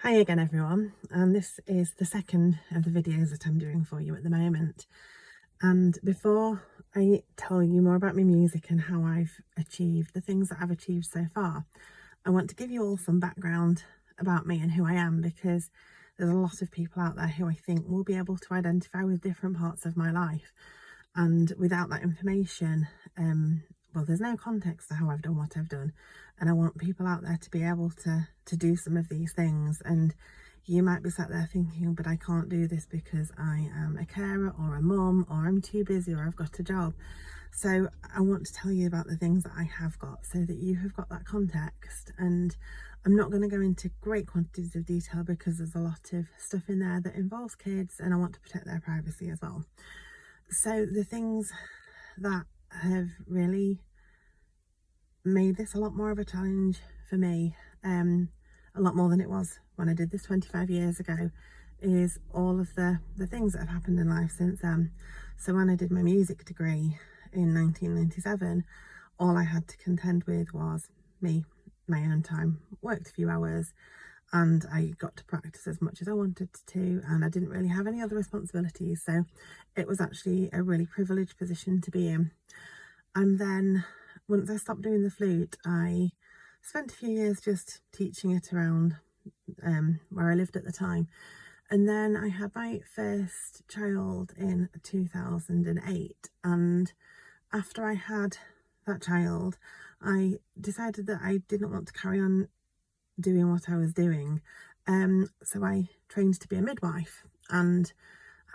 Hi again everyone, and this is the second of the videos that I'm doing for you at the moment. And before I tell you more about my music and how I've achieved the things that I've achieved so far, I want to give you all some background about me and who I am, because there's a lot of people out there who I think will be able to identify with different parts of my life. And without that information, well, there's no context to how I've done what I've done. And I want people out there to be able to do some of these things. And you might be sat there thinking, but I can't do this because I am a carer or a mum, or I'm too busy, or I've got a job. So I want to tell you about the things that I have got so that you have got that context. And I'm not going to go into great quantities of detail because there's a lot of stuff in there that involves kids and I want to protect their privacy as well. So the things that have really made this a lot more of a challenge for me, a lot more than it was when I did this 25 years ago, is all of the things that have happened in life since then. So when I did my music degree in 1997, all I had to contend with was me, my own time, worked a few hours, and I got to practice as much as I wanted to, and I didn't really have any other responsibilities. So it was actually a really privileged position to be in. And then once I stopped doing the flute, I spent a few years just teaching it around where I lived at the time. And then I had my first child in 2008. And after I had that child, I decided that I didn't want to carry on doing what I was doing. So I trained to be a midwife, and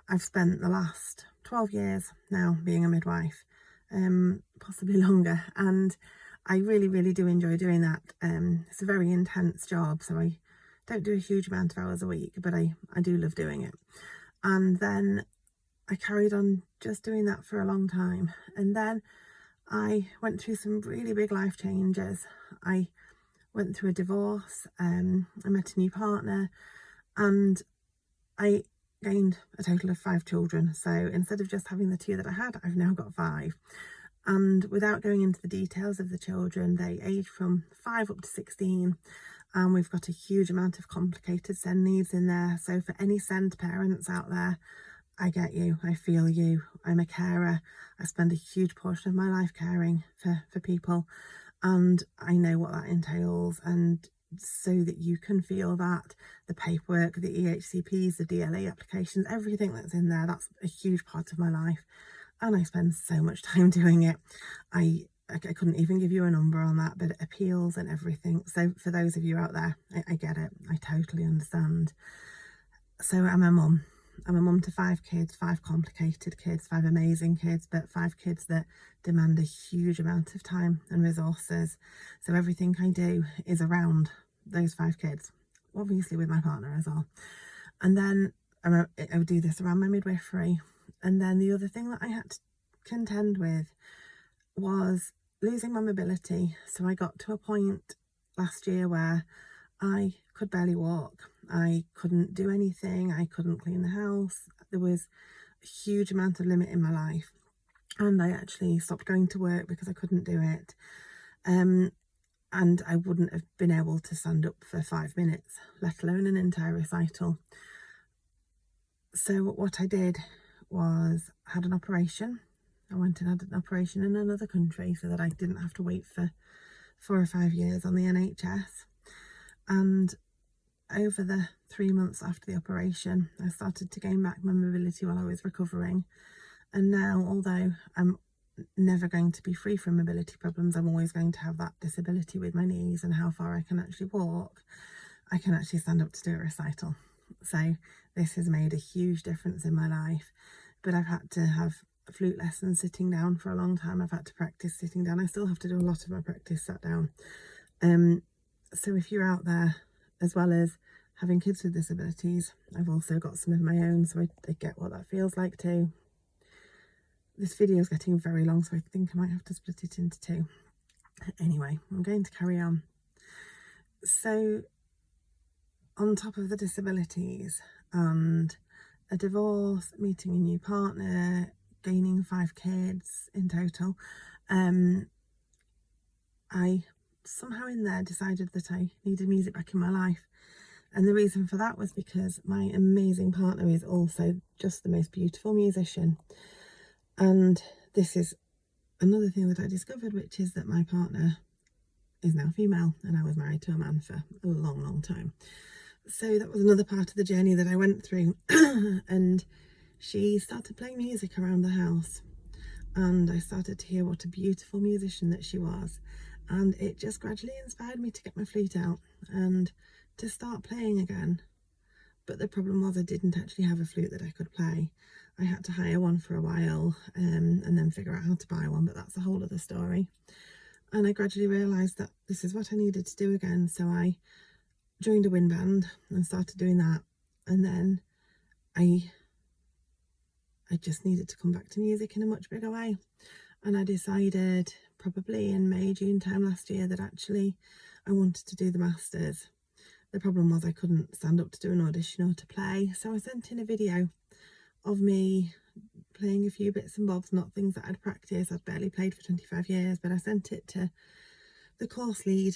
I've spent the last 12 years now being a midwife, possibly longer, and I really do enjoy doing that. It's a very intense job, so I don't do a huge amount of hours a week, but I do love doing it. And then I carried on just doing that for a long time, and then I went through some really big life changes. I went through a divorce, I met a new partner, and I gained a total of 5 children. So instead of just having the 2 that I had, I've now got 5. And without going into the details of the children, they age from 5 up to 16. And we've got a huge amount of complicated SEND needs in there. So for any SEND parents out there, I get you, I feel you. I'm a carer. I spend a huge portion of my life caring for people, and I know what that entails. And so that you can feel that, the paperwork, the EHCPs, the DLA applications, everything that's in there, that's a huge part of my life. And I spend so much time doing it. I couldn't even give you a number on that, but appeals and everything. So for those of you out there, I get it. I totally understand. So I'm a mum. I'm a mum to 5 kids, 5 complicated kids, 5 amazing kids, but 5 kids that demand a huge amount of time and resources. So everything I do is around those 5 kids, obviously with my partner as well. And then I would do this around my midwifery. And then the other thing that I had to contend with was losing my mobility. So I got to a point last year where I could barely walk. I couldn't do anything. I couldn't clean the house. There was a huge amount of limit in my life. And I actually stopped going to work because I couldn't do it. And I wouldn't have been able to stand up for 5 minutes, let alone an entire recital. So what I did was had an operation. I went and had an operation in another country so that I didn't have to wait for 4 or 5 years on the NHS. And over the 3 months after the operation, I started to gain back my mobility while I was recovering. And now, although I'm never going to be free from mobility problems, I'm always going to have that disability with my knees and how far I can actually walk. I can actually stand up to do a recital. So this has made a huge difference in my life. But I've had to have flute lessons sitting down for a long time. I've had to practice sitting down. I still have to do a lot of my practice sat down. So if you're out there, as well as having kids with disabilities, I've also got some of my own, so I get what that feels like too. This video is getting very long, so I think I might have to split it into 2. Anyway, I'm going to carry on. So on top of the disabilities and a divorce, meeting a new partner, gaining 5 kids in total, I somehow in there decided that I needed music back in my life. And the reason for that was because my amazing partner is also just the most beautiful musician. And this is another thing that I discovered, which is that my partner is now female and I was married to a man for a long, long time. So that was another part of the journey that I went through. And she started playing music around the house, and I started to hear what a beautiful musician that she was, and it just gradually inspired me to get my flute out and to start playing again. But the problem was I didn't actually have a flute that I could play. I had to hire one for a while, and then figure out how to buy one, but that's a whole other story. And I gradually realised that this is what I needed to do again, so I joined a wind band and started doing that. And then I just needed to come back to music in a much bigger way. And I decided probably in May, June time last year that actually I wanted to do the Masters. The problem was I couldn't stand up to do an audition or to play. So I sent in a video of me playing a few bits and bobs, not things that I'd practiced. I'd barely played for 25 years, but I sent it to the course lead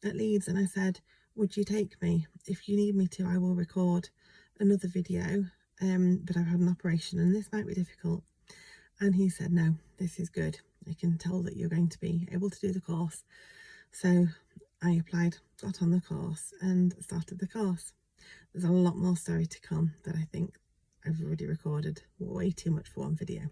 at Leeds and I said, would you take me? If you need me to, I will record another video, but I've had an operation and this might be difficult. And he said, no, this is good. I can tell that you're going to be able to do the course. So I applied, got on the course and started the course. There's a lot more story to come that I think I've already recorded way too much for one video.